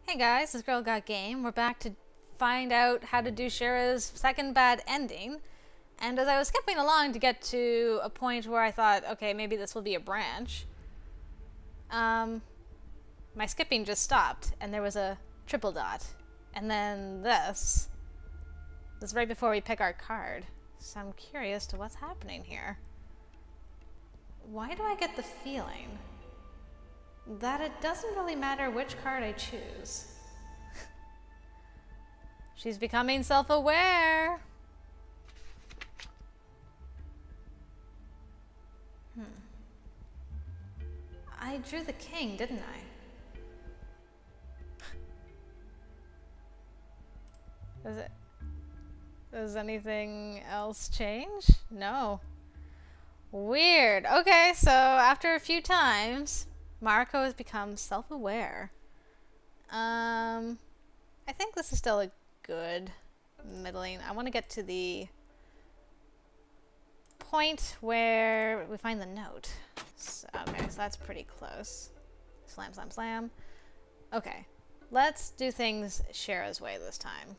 Hey guys, this girl got game. We're back to find out how to do Shira's second bad ending. And as I was skipping along to get to a point where I thought, okay, maybe this will be a branch, my skipping just stopped and there was a triple dot. And then this is right before we pick our card. So I'm curious to what's happening here. Why do I get the feeling that it doesn't really matter which card I choose? She's becoming self-aware. I drew the king, didn't I? Does anything else change? No. Weird. Okay, so after a few times, Mariko has become self-aware. I think this is still a good middling. I want to get to the point where we find the note. So, okay, so that's pretty close. Slam, slam, slam. Okay, let's do things Shira's way this time.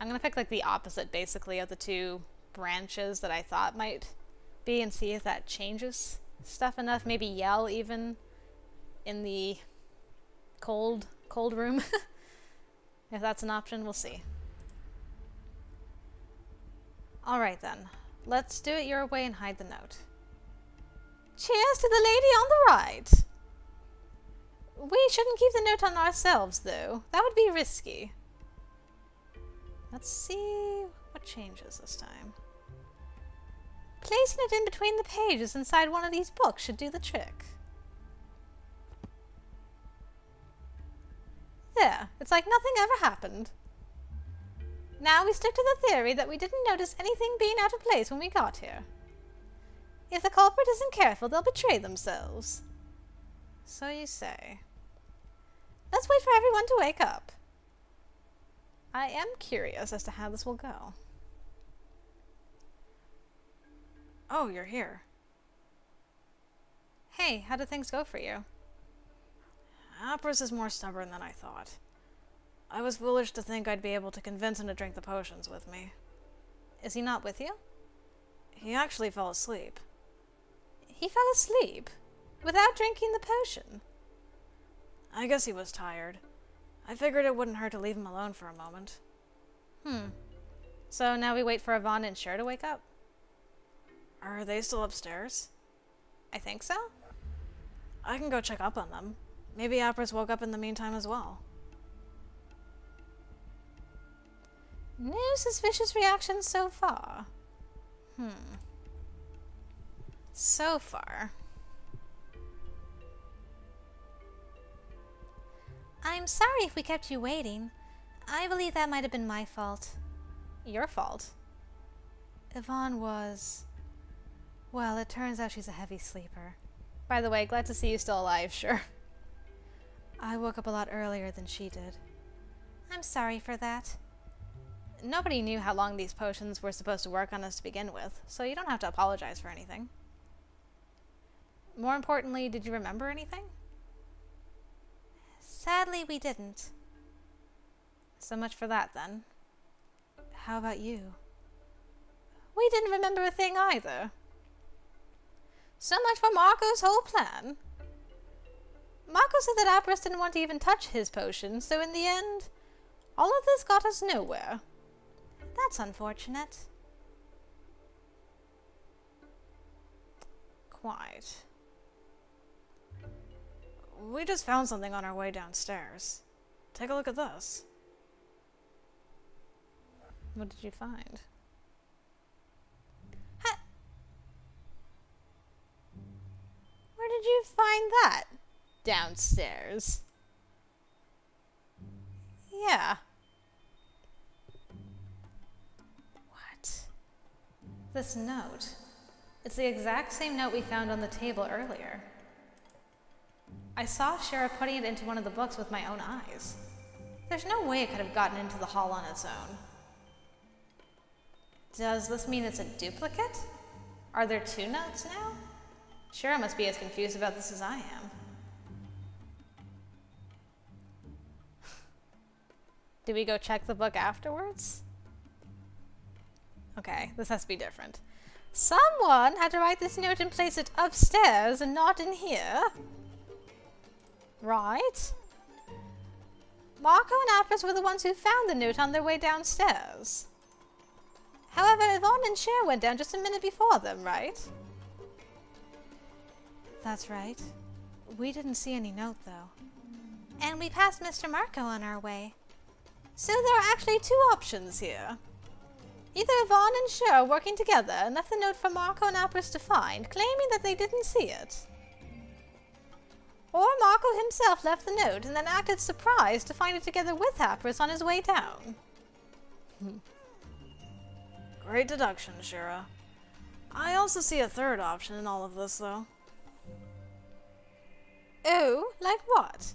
I'm gonna pick like the opposite, basically, of the two branches that I thought might be and see if that changes stuff enough. Maybe yell even in the cold room. If that's an option, we'll see. Alright then, let's do it your way and hide the note. Cheers to the lady on the right! We shouldn't keep the note on ourselves, though. That would be risky. Let's see what changes this time. Placing it in between the pages inside one of these books should do the trick. There, it's like nothing ever happened. Now we stick to the theory that we didn't notice anything being out of place when we got here. If the culprit isn't careful, they'll betray themselves. So you say. Let's wait for everyone to wake up. I am curious as to how this will go. Oh, you're here. Hey, how did things go for you? Apris is more stubborn than I thought. I was foolish to think I'd be able to convince him to drink the potions with me. Is he not with you? He actually fell asleep. He fell asleep? Without drinking the potion? I guess he was tired. I figured it wouldn't hurt to leave him alone for a moment. So now we wait for Yvonne and Shirr to wake up? Are they still upstairs? I think so. I can go check up on them. Maybe Apris woke up in the meantime as well. No suspicious reactions so far. So far. I'm sorry if we kept you waiting. I believe that might have been my fault. Your fault? Yvonne was... Well, it turns out she's a heavy sleeper. By the way, glad to see you still alive, Shirr. I woke up a lot earlier than she did. I'm sorry for that. Nobody knew how long these potions were supposed to work on us to begin with, so you don't have to apologize for anything. More importantly, did you remember anything? Sadly, we didn't. So much for that, then. How about you? We didn't remember a thing either. So much for Mariko's whole plan. Mariko said that Apris didn't want to even touch his potion, so in the end, all of this got us nowhere. That's unfortunate. Quite. We just found something on our way downstairs. Take a look at this. What did you find? Where did you find that? Downstairs. Yeah. What? This note. It's the exact same note we found on the table earlier. I saw Shira putting it into one of the books with my own eyes. There's no way it could have gotten into the hall on its own. Does this mean it's a duplicate? Are there two notes now? Shira must be as confused about this as I am. Do we go check the book afterwards? Okay, this has to be different. Someone had to write this note and place it upstairs and not in here. Right? Mariko and Apris were the ones who found the note on their way downstairs. However, Yvonne and Shirr went down just a minute before them, right? That's right. We didn't see any note, though. And we passed Mr. Mariko on our way. So there are actually two options here. Either Yvonne and Shirr working together and left the note for Mariko and Apris to find, claiming that they didn't see it. Or Mariko himself left the note and then acted surprised to find it together with Apris on his way down. Great deduction, Shira. I also see a third option in all of this, though. Oh, like what?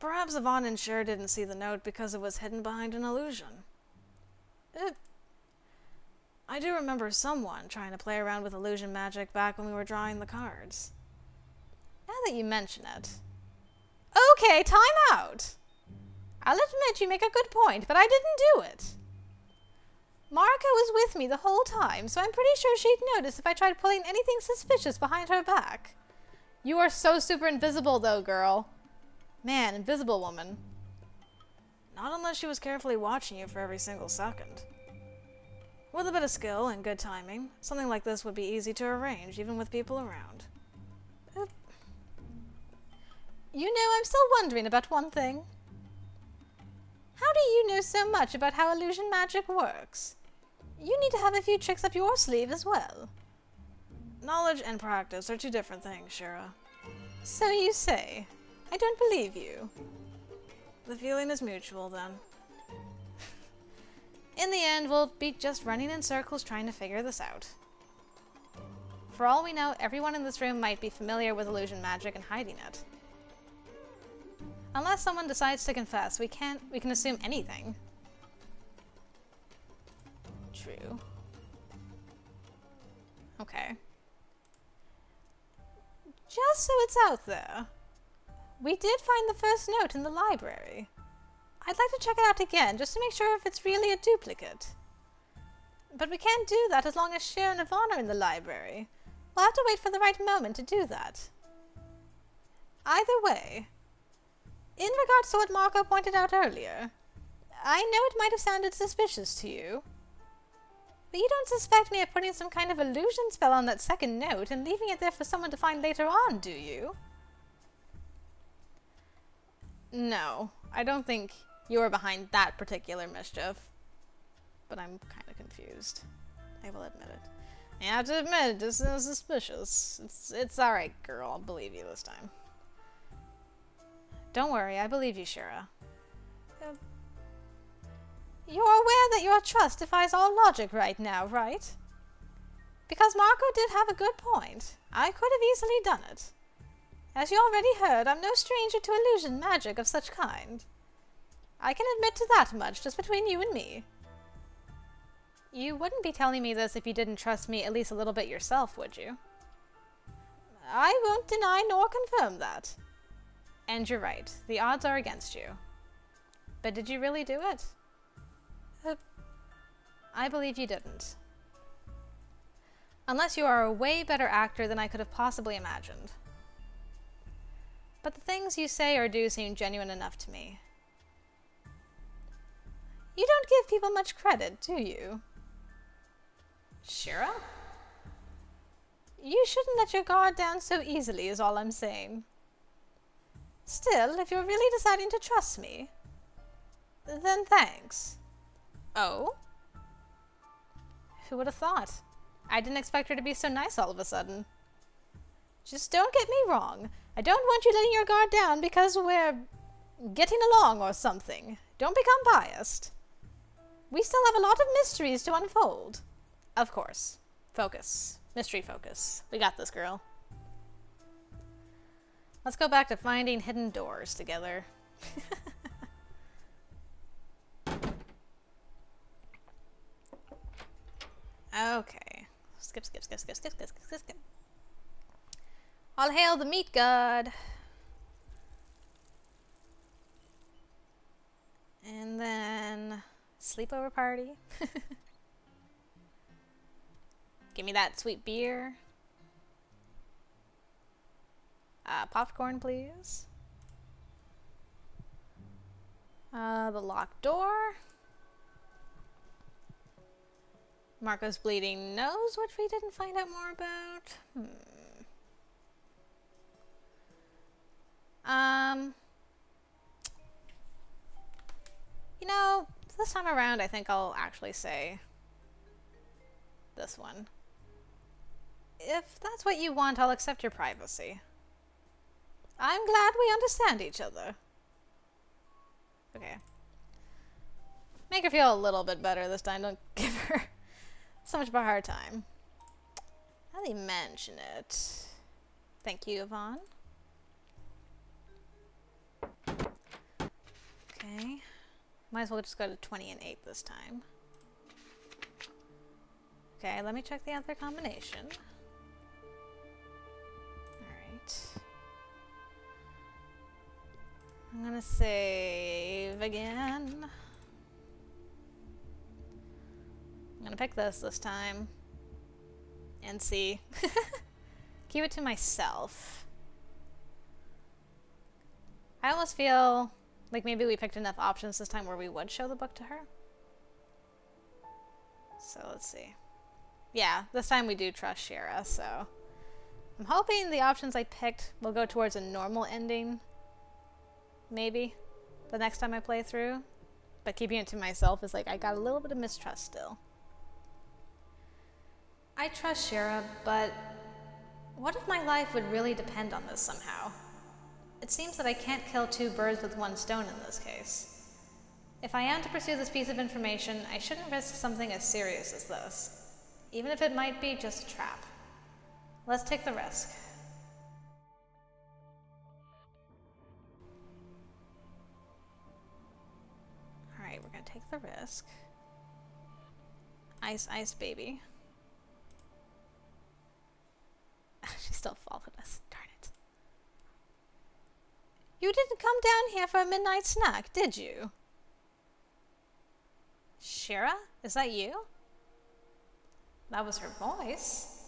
Perhaps Yvonne and Shirr didn't see the note because it was hidden behind an illusion. I do remember someone trying to play around with illusion magic back when we were drawing the cards. Now that you mention it. Okay, time out! I'll admit you make a good point, but I didn't do it. Mariko was with me the whole time, so I'm pretty sure she'd notice if I tried pulling anything suspicious behind her back. You are so super invisible, though, girl. Man, invisible woman. Not unless she was carefully watching you for every single second. With a bit of skill and good timing, something like this would be easy to arrange, even with people around. You know, I'm still wondering about one thing. How do you know so much about how illusion magic works? You need to have a few tricks up your sleeve as well. Knowledge and practice are two different things, Shira. So you say. I don't believe you. The feeling is mutual, then. In the end, we'll be just running in circles trying to figure this out. For all we know, everyone in this room might be familiar with illusion magic and hiding it. Unless someone decides to confess, we can assume anything. True. Okay. Just so it's out there. We did find the first note in the library. I'd like to check it out again, just to make sure if it's really a duplicate. But we can't do that as long as Shirr and Yvonne are in the library. We'll have to wait for the right moment to do that. Either way, in regards to what Mariko pointed out earlier, I know it might have sounded suspicious to you, but you don't suspect me of putting some kind of illusion spell on that second note and leaving it there for someone to find later on, do you? No, I don't think you were behind that particular mischief, but I'm kind of confused. I will admit it. I have to admit, it just is suspicious. It's alright, girl. I'll believe you this time. Don't worry, I believe you, Shira. You're aware that your trust defies all logic right now, right? Because Mariko did have a good point. I could have easily done it. As you already heard, I'm no stranger to illusion magic of such kind. I can admit to that much, just between you and me. You wouldn't be telling me this if you didn't trust me at least a little bit yourself, would you? I won't deny nor confirm that. And you're right, the odds are against you. But did you really do it? I believe you didn't. Unless you are a way better actor than I could have possibly imagined. But the things you say or do seem genuine enough to me. You don't give people much credit, do you? Shira? You shouldn't let your guard down so easily, is all I'm saying. Still, if you're really deciding to trust me, then thanks. Oh? Who would have thought? I didn't expect her to be so nice all of a sudden. Just don't get me wrong. I don't want you letting your guard down because we're getting along or something. Don't become biased. We still have a lot of mysteries to unfold. Of course. Focus. Mystery focus. We got this, girl. Let's go back to finding hidden doors together. Okay. Skip. All hail the meat god. And then sleepover party. Give me that sweet beer. Popcorn, please. The locked door. Mariko's bleeding nose, which we didn't find out more about. You know, this time around, I think I'll actually say this one. If that's what you want, I'll accept your privacy. I'm glad we understand each other. Okay. Make her feel a little bit better this time. Don't give her so much of a hard time. Now that you mention it. Thank you, Yvonne. Okay. Might as well just go to 20 and 8 this time. Okay, let me check the other combination. Alright. I'm gonna save again. I'm gonna pick this time. And see. Keep it to myself. I almost feel like maybe we picked enough options this time where we would show the book to her. So let's see. Yeah, this time we do trust Shira, so I'm hoping the options I picked will go towards a normal ending. Maybe. The next time I play through. But keeping it to myself is like, I got a little bit of mistrust still. I trust Shira, but what if my life would really depend on this somehow? It seems that I can't kill two birds with one stone in this case. If I am to pursue this piece of information, I shouldn't risk something as serious as this, even if it might be just a trap. Let's take the risk. Alright, we're gonna take the risk. Ice, ice, baby. She still followed us. Darn it. You didn't come down here for a midnight snack, did you? Shira? Is that you? That was her voice.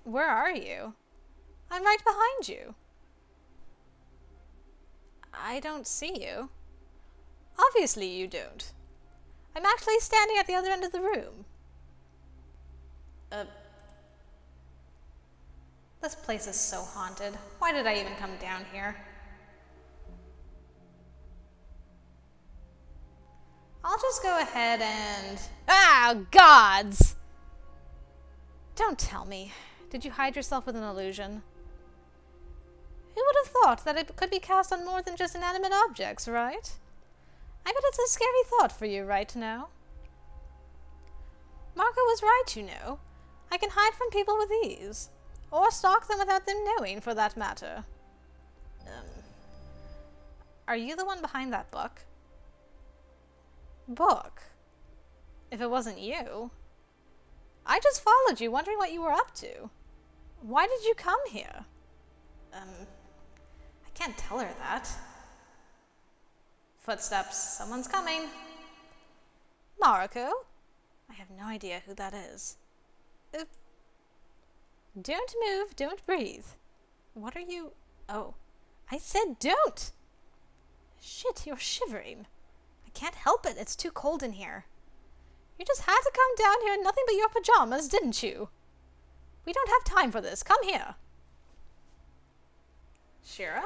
Where are you? I'm right behind you. I don't see you. Obviously you don't. I'm actually standing at the other end of the room. This place is so haunted. Why did I even come down here? I'll just go ahead and... Ah, gods! Don't tell me. Did you hide yourself with an illusion? Who would have thought that it could be cast on more than just inanimate objects, right? I bet it's a scary thought for you right now. Mariko was right, you know. I can hide from people with ease. Or stalk them without them knowing, for that matter. Are you the one behind that book? Book? If it wasn't you. I just followed you, wondering what you were up to. Why did you come here? I can't tell her that. Footsteps. Someone's coming. Mariko? I have no idea who that is. Don't move, don't breathe. What are you... Oh. I said don't! Shit, you're shivering. I can't help it, it's too cold in here. You just had to come down here in nothing but your pajamas, didn't you? We don't have time for this, come here. Shira?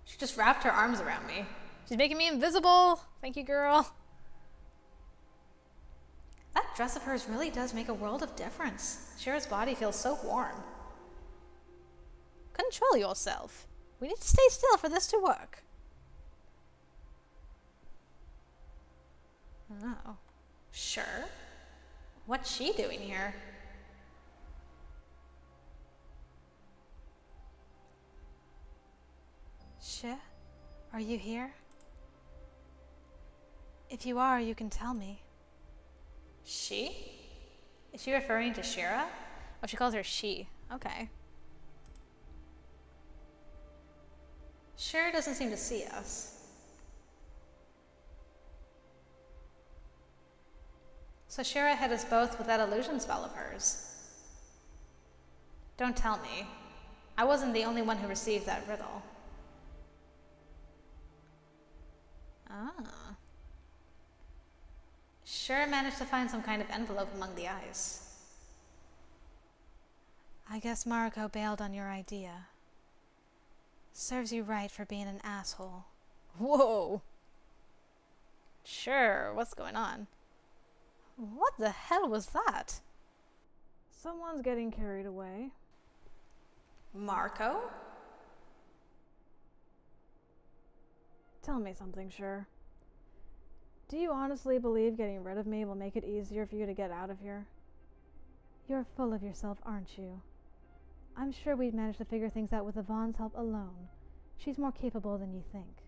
She just wrapped her arms around me. She's making me invisible. Thank you, girl. That dress of hers really does make a world of difference. Shira's body feels so warm. Control yourself. We need to stay still for this to work. Oh. Shirr? What's she doing here? Shirr? Are you here? If you are, you can tell me. She? Is she referring to Shira? Oh, she calls her she. Okay. Shirr doesn't seem to see us. So Shira hit us both with that illusion spell of hers. Don't tell me. I wasn't the only one who received that riddle. Ah. Shirr managed to find some kind of envelope among the ice. I guess Mariko bailed on your idea. Serves you right for being an asshole. Whoa. Sure, what's going on? What the hell was that? Someone's getting carried away. Mariko? Tell me something, Shirr. Do you honestly believe getting rid of me will make it easier for you to get out of here? You're full of yourself, aren't you? I'm sure we'd manage to figure things out with Yvonne's help alone. She's more capable than you think.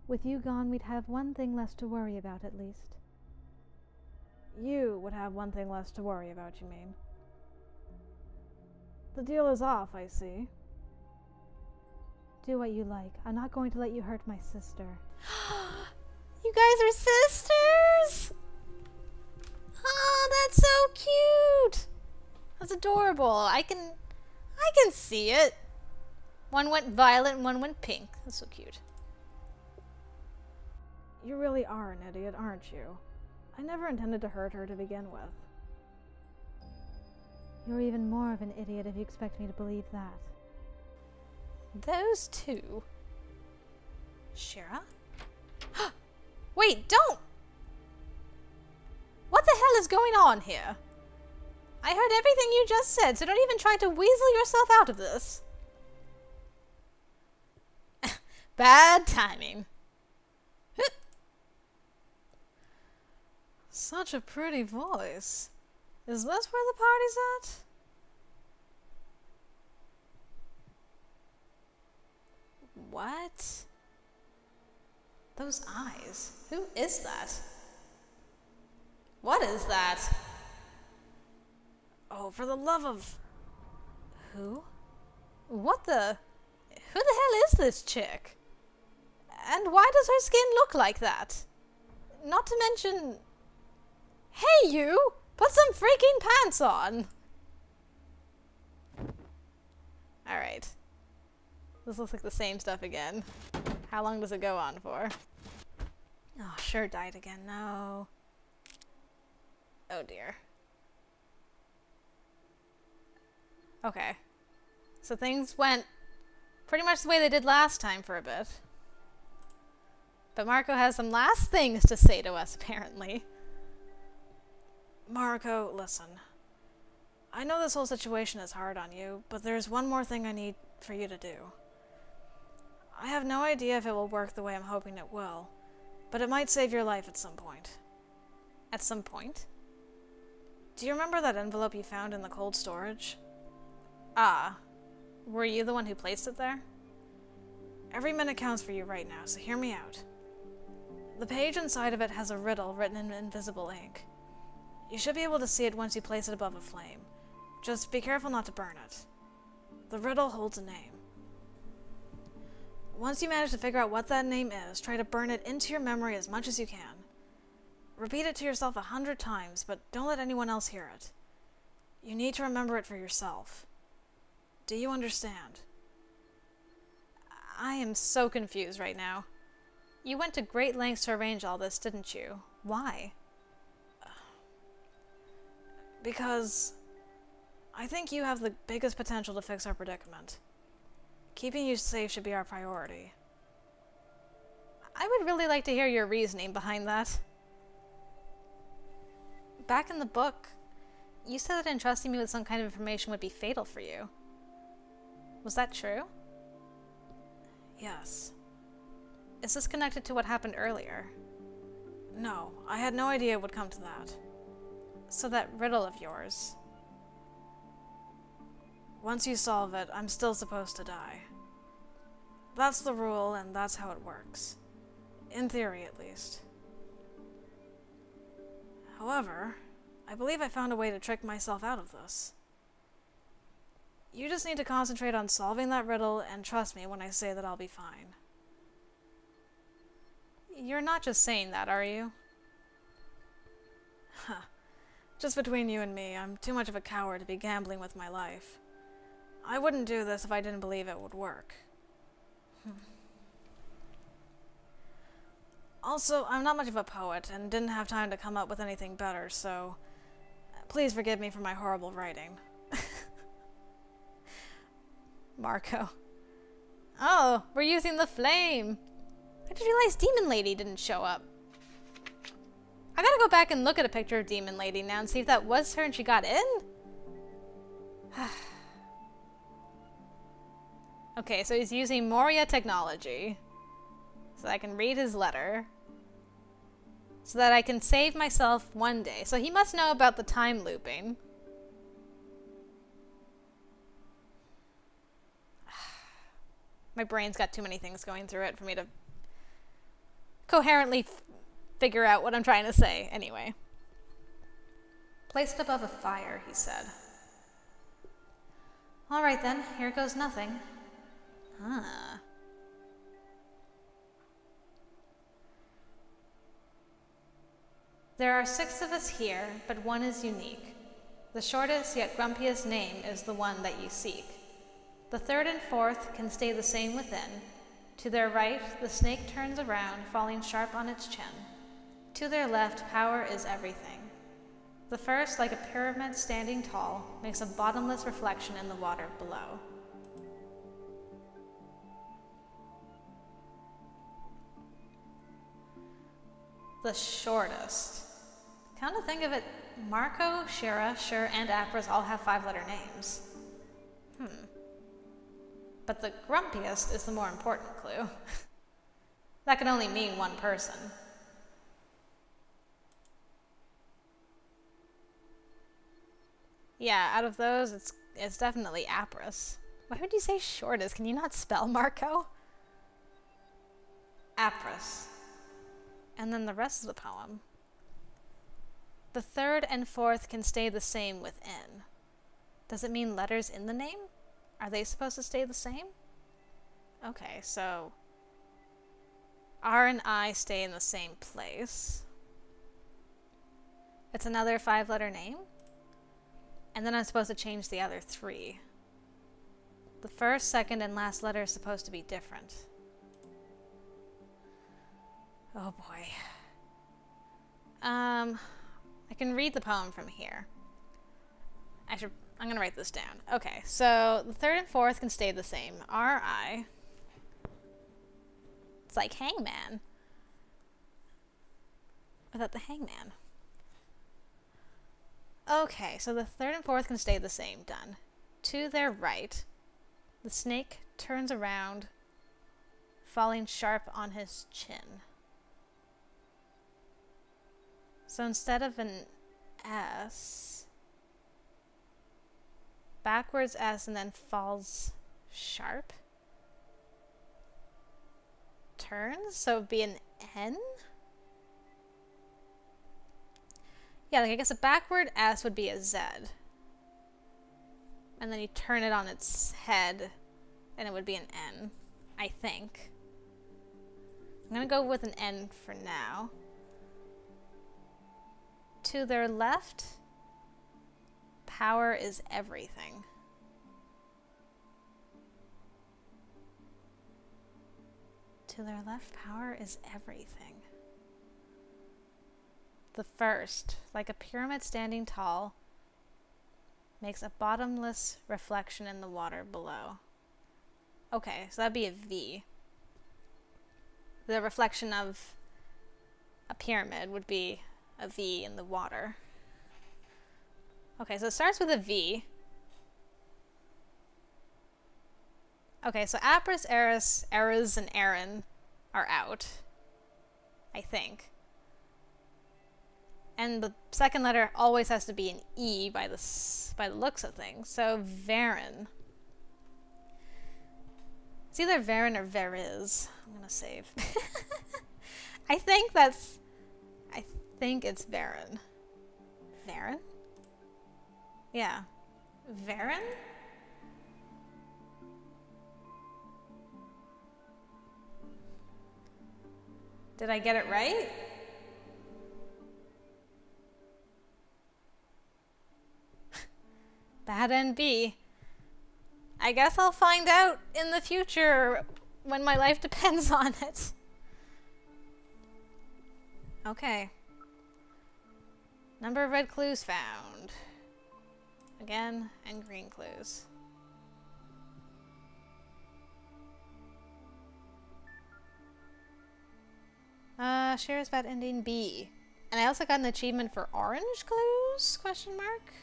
With you gone, we'd have one thing less to worry about, at least. You would have one thing less to worry about, you mean? The deal is off, I see. Do what you like. I'm not going to let you hurt my sister. You guys are sisters? Oh, that's so cute. That's adorable. I can see it. One went violet and one went pink. That's so cute. You really are an idiot, aren't you? I never intended to hurt her to begin with. You're even more of an idiot if you expect me to believe that. Those two. Shira? Wait, don't! What the hell is going on here? I heard everything you just said, so don't even try to weasel yourself out of this. Bad timing. Such a pretty voice. Is this where the party's at? What? Those eyes. Who is that? What is that? Oh, for the love of... Who? What the... Who the hell is this chick? And why does her skin look like that? Not to mention... Hey, you! Put some freaking pants on! Alright. This looks like the same stuff again. How long does it go on for? Oh, Shirr died again. No. Oh dear. Okay. So things went pretty much the way they did last time for a bit. But Mariko has some last things to say to us, apparently. Mariko, listen. I know this whole situation is hard on you, but there's one more thing I need for you to do. I have no idea if it will work the way I'm hoping it will, but it might save your life at some point. At some point? Do you remember that envelope you found in the cold storage? Ah. Were you the one who placed it there? Every minute counts for you right now, so hear me out. The page inside of it has a riddle written in invisible ink. You should be able to see it once you place it above a flame. Just be careful not to burn it. The riddle holds a name. Once you manage to figure out what that name is, try to burn it into your memory as much as you can. Repeat it to yourself 100 times, but don't let anyone else hear it. You need to remember it for yourself. Do you understand? I am so confused right now. You went to great lengths to arrange all this, didn't you? Why? Because I think you have the biggest potential to fix our predicament. Keeping you safe should be our priority. I would really like to hear your reasoning behind that. Back in the book, you said that entrusting me with some kind of information would be fatal for you. Was that true? Yes. Is this connected to what happened earlier? No, I had no idea it would come to that. So that riddle of yours. Once you solve it, I'm still supposed to die. That's the rule, and that's how it works. In theory, at least. However, I believe I found a way to trick myself out of this. You just need to concentrate on solving that riddle and trust me when I say that I'll be fine. You're not just saying that, are you? Huh. Just between you and me, I'm too much of a coward to be gambling with my life. I wouldn't do this if I didn't believe it would work. Also, I'm not much of a poet and didn't have time to come up with anything better, so please forgive me for my horrible writing. Mariko. Oh, we're using the flame. I just realized Demon Lady didn't show up. I gotta go back and look at a picture of Demon Lady now and see if that was her and she got in. Okay, so he's using Moria technology so I can read his letter so that I can save myself one day. So he must know about the time looping. My brain's got too many things going through it for me to coherently figure out what I'm trying to say. Anyway. Placed above a fire, he said. All right then, here goes nothing. Ah. There are 6 of us here, but one is unique. The shortest yet grumpiest name is the one that you seek. The 3rd and 4th can stay the same within. To their right, the snake turns around, falling sharp on its chin. To their left, power is everything. The first, like a pyramid standing tall, makes a bottomless reflection in the water below. The shortest. Come to think of it, Mariko, Shira, Shirr, and Apris all have 5-letter names. But the grumpiest is the more important clue. That can only mean one person. Yeah, out of those, it's definitely Apris. Why would you say shortest? Can you not spell Mariko? Apris. And then the rest of the poem. The 3rd and 4th can stay the same within. Does it mean letters in the name? Are they supposed to stay the same? Okay, so R and I stay in the same place. It's another 5-letter name. And then I'm supposed to change the other 3. The first, second, and last letter is supposed to be different. Oh boy. I can read the poem from here. I'm gonna write this down. Okay, so the 3rd and 4th can stay the same. R-I. It's like hangman. Without the hangman. Okay, so the 3rd and 4th can stay the same. Done. To their right, the snake turns around, falling sharp on his chin. So instead of an S, backwards S and then falls sharp. Turns, so it'd be an N? Yeah, like I guess a backward S would be a Z. And then you turn it on its head and it would be an N, I think. I'm gonna go with an N for now. To their left, power is everything. To their left, power is everything. The first, like a pyramid standing tall, makes a bottomless reflection in the water below. Okay, so that'd be a V. The reflection of a pyramid would be a V in the water. Okay, so it starts with a V. Okay, so Apris, Eris, and Aaron are out, I think. And the second letter always has to be an E by the looks of things. So Varen. It's either Varen or Veriz. I'm gonna save. I think it's Varen. Varen? Yeah. Varen? Did I get it right? bad end be? I guess I'll find out in the future when my life depends on it. Okay. Number of red clues found. Again, and green clues. Shira's bad ending B. And I also got an achievement for orange clues? Question mark.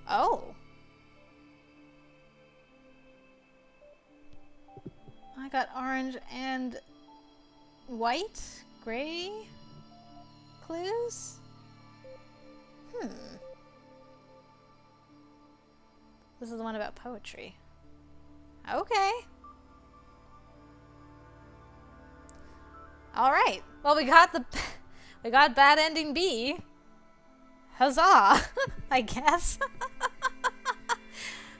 Oh. I got orange and white, gray clues? This is the one about poetry. Okay. Alright. Well, we got bad ending B. Huzzah! I guess.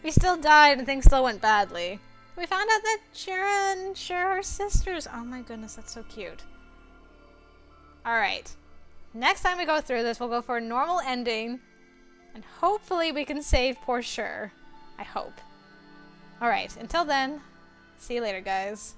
We still died and things still went badly. We found out that Shira and Shirr are sisters. Oh my goodness, that's so cute. Alright. Next time we go through this, we'll go for a normal ending. And hopefully we can save poor Shirr. I hope. Alright, until then, see you later, guys.